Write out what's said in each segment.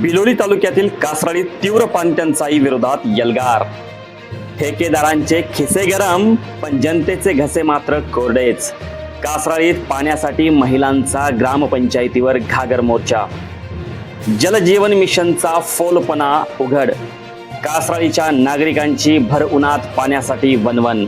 बिलोली तालुक्यातील कासराळी तीव्र पाणीटंचाई विरोधात यल्गार। ठेकेदारांचे खिसे गरम पण जनतेचे घसे मात्र कोरडेच। कासराळीत पाण्यासाठी महिलांचा ग्रामपंचायतीवर घागर मोर्चा। जलजीवन मिशनचा फोलपणा उघड। कासराळीच्या नागरिकांची भर उन्हात पाण्यासाठी वणवण।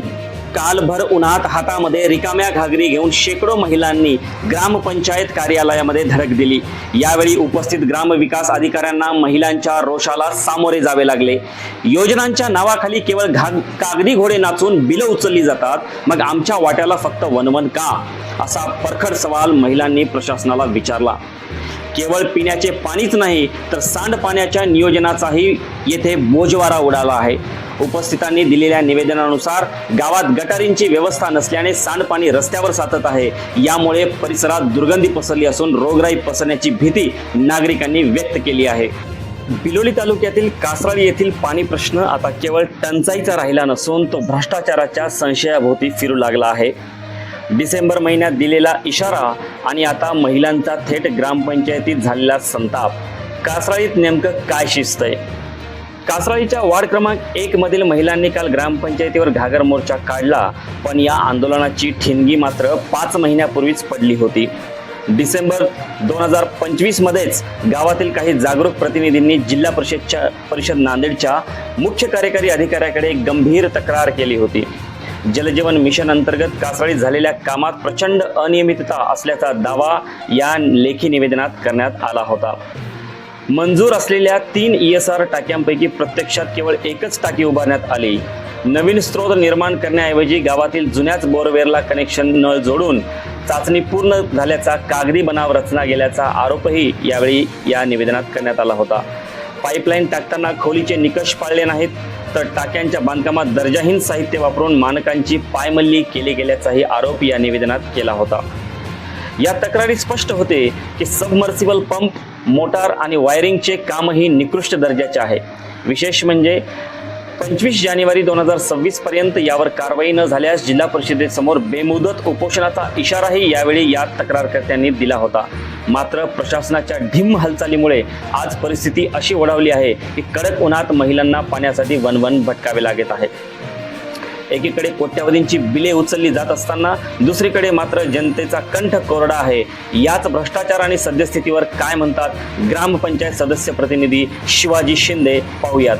काल भर उन्हात हातामध्ये रिकाम्या घागरी घेऊन शेकडो महिलांनी ग्रामपंचायत कार्यालयामध्ये धडक दिली। यावेळी उपस्थित ग्रामविकास अधिकाऱ्यांना महिलांच्या रोषाला सामोरे जावे लागले। योजनांच्या नावाखाली केवळ कागदी घोडे नाचून बिलं उचलली जातात, मग आमच्या वाट्याला फक्त वणवण का, असा परखड सवाल महिलांनी प्रशासनाला विचारला। केवळ पिण्याचे पाणीच नाही तर सांडपाण्याच्या नियोजनाचाही येथे बोजवारा उडाला आहे। उपस्थितांनी दिलेल्या निवेदनानुसार गावात गटारींची व्यवस्था नसल्याने सांडपाणी रस्त्यावर साचत आहे। यामुळे परिसरात दुर्गंधी पसरली असून रोगराई पसरण्याची भीती नागरिकांनी व्यक्त केली आहे। बिलोली तालुक्यातील कासराळी येथील पाणी प्रश्न आता केवळ टंचाईचा राहिला नसून तो भ्रष्टाचाराच्या संशयाभोवती फिरू लागला आहे। डिसेंबर महिन्यात दिलेला इशारा आणि आता महिलांचा थेट ग्रामपंचायतीत झालेला संताप। कासराळीत नेमकं काय शिस्त आहे? कासराळीच्या वार्ड क्रमांक 1 मधील महिलांनी काल ग्रामपंचायतीवर घागर मोर्चा काढला, पण या आंदोलनाची ठिणगी मात्र 5 महिन्यापूर्वीच पडली होती। डिसेंबर 2025 मध्येच गावातील काही जागरूक प्रतिनिधींनी जिल्हा परिषद नांदेडच्या मुख्य कार्यकारी अधिकाऱ्याकडे गंभीर तक्रार केली होती। जलजीवन मिशन अंतर्गत कासराळीत झालेल्या कामात प्रचंड अनियमितता असल्याचा दावा या लेखी निवेदनात करण्यात आला होता। मंजूर असलेल्या 3 ESR टाक्यांपैकी प्रत्यक्षात केवळ एकच टाकी उभारण्यात आली। नवीन स्रोत निर्माण करण्याऐवजी गावातील जुन्याच बोरवेलला कनेक्शन नळ जोडून चाचणी पूर्ण झाल्याचा कागदी बनाव रचना गेल्याचा आरोपही यावेळी या निवेदनात करण्यात आला होता। पाईपलाईन टाकताना खोलीचे निकष पाळले नाहीत तर टाक्यांच्या बांधकामात दर्जाहीन साहित्य वापरून मानकांची पायमल्ली केली गेल्याचाही आरोप या निवेदनात केला होता। या तक्रारी स्पष्ट होते की सबमर्सिबल पंप, मोटार आणि वायरिंगचे कामही निकृष्ट दर्जाचे आहे। विशेष म्हणजे 25 जानेवारी 2026 पर्यंत यावर कारवाई न झाल्यास जिल्हा परिषदेसमोर बेमुदत उपोषणाचा इशाराही यावेळी या तक्रारकर्त्यांनी दिला होता। मात्र प्रशासनाच्या ढिम्म हालचालीमुळे आज परिस्थिती अशी ओढावली आहे की कडक उन्हात महिलांना पाण्यासाठी वणवण भटकावे लागत आहे। एकीकडे कोट्यावधींची बिले उचलली जात असताना दुसरीकडे मात्र जनतेचा कंठ कोरडा आहे। याच भ्रष्टाचार आणि सद्यस्थितीवर काय म्हणतात ग्रामपंचायत सदस्य प्रतिनिधी शिवाजी शिंदे, पाहूयात।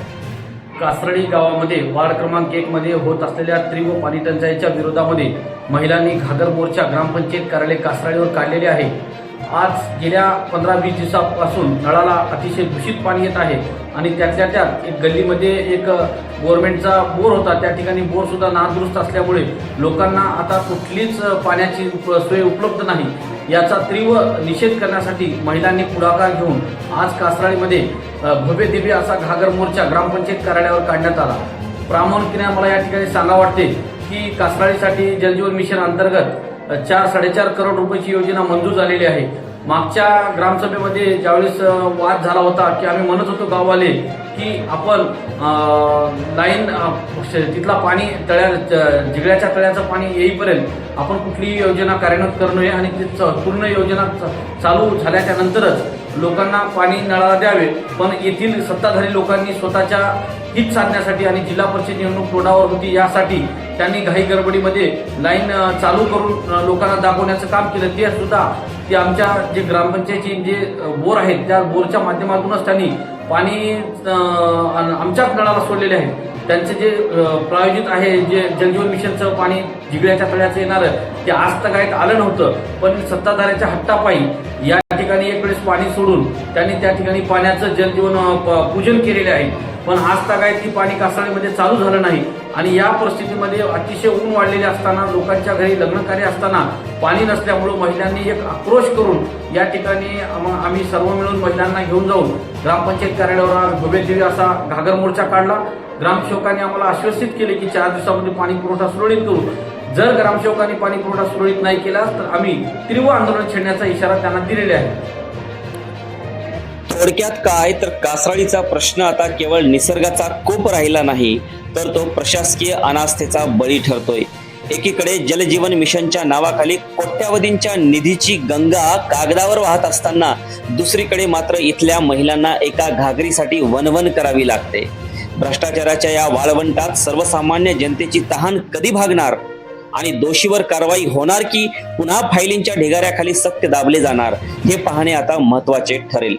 कासराळी गावामध्ये वार्ड क्रमांक 1 मध्ये होत असलेल्या तीव्र पाणी टंचाईच्या विरोधामध्ये महिलांनी घागर मोर्चा ग्रामपंचायत कार्यालय कासराळीवर काढलेले आहे। आज गेल्या 15-20 दिवसापासून नळाला अतिशय दूषित पाणी येत आहे आणि त्यातल्या त्यात एक गल्लीमध्ये एक गव्हर्नमेंटचा बोर होता, त्या ठिकाणी बोर सुद्धा नादुरुस्त असल्यामुळे लोकांना आता कुठलीच पाण्याची सोय उपलब्ध नाही। याचा तीव्र निषेध करण्यासाठी महिलांनी पुढाकार घेऊन आज कासराळीमध्ये भव्य दिव्य असा घागर मोर्चा ग्रामपंचायत कार्यालयावर काढण्यात आला। प्रामुख्याने मला या ठिकाणी सांगा वाटते की कासराळीसाठी जलजीवन मिशन अंतर्गत 4-4.5 करोड रुपयाची योजना मंजूर झालेली आहे। मागच्या ग्रामसभेमध्ये ज्यावेळेस वाद झाला होता की आम्ही म्हणत होतो गाववाले की आपण लाईन तिथला पाणी जिगळ्याच्या तळ्याचं पाणी येईपर्यंत आपण कुठलीही योजना कार्यान्वित करू नये आणि ती पूर्ण योजना चालू झाल्याच्या नंतरच लोकांना पाणी नळाला द्यावे। पण येथील सत्ताधारी लोकांनी स्वतःच्या हित साधण्यासाठी आणि जिल्हा परिषद निवडणूक तोंडावर होती यासाठी त्यांनी घाई गडबडीमध्ये लाईन चालू करून लोकांना दाखवण्याचं काम केलं। ते सुद्धा ते आमच्या जे ग्रामपंचायतचे जे बोर आहेत त्या बोरच्या माध्यमातूनच त्यांनी पाणी आमच्याच नळाला सोडलेले आहे। त्यांचे जे प्रायोजित आहे जे जलजीवन मिशनचं पाणी जिगळ्याच्या तळ्याचं येणारं ते आज तगायत आलं नव्हतं, पण सत्ताधाऱ्याच्या हट्टापायी या ठिकाणी एक वेळेस पाणी सोडून त्यांनी त्या ठिकाणी पाण्याचं जलजीवन पूजन केलेले आहे। पण आज तगायत ती पाणी कासराळीमध्ये चालू झालं नाही आणि या परिस्थितीमध्ये अतिशय ऊन वाढलेले असताना लोकांच्या घरी लग्नकार्य असताना पाणी नसल्यामुळे महिलांनी एक आक्रोश करून या ठिकाणी आम्ही सर्व मिळून महिलांना घेऊन जाऊन ग्रामपंचायत कार्यालयावर भव्य दिव्य असा घागर मोर्चा काढला। ग्रामसेवकांनी आम्हाला आश्वासित केले की 4 दिवसामध्ये पाणी पुरवठा सुरळीत करू। जर ग्रामसेवकांनी पाणी पुरवठा सुरळीत नाही केला तर आम्ही तीव्र आंदोलन छेडण्याचा इशारा त्यांना दिलेला आहे। थोडक्यात काय तर कासराळीचा प्रश्न आता केवळ निसर्गाचा कोप राहिला नाही तर तो प्रशासकीय अनास्थेचा बळी ठरतोय। एकीकडे जलजीवन मिशनच्या नावाखाली कोट्यावधींच्या निधीची गंगा कागदावर वाहत असताना दुसरीकडे मात्र इथल्या महिलांना एका घागरीसाठी वणवण करावी लागते. भ्रष्टाचाराच्या या वाळवंटात सर्वसामान्य जनतेची तहान कधी भागणार आणि दोषीवर कारवाई होणार की पुन्हा फायलींच्या ढिगाऱ्याखाली सत्य दाबले जाणार हे पाहणे आता महत्त्वाचे ठरेल.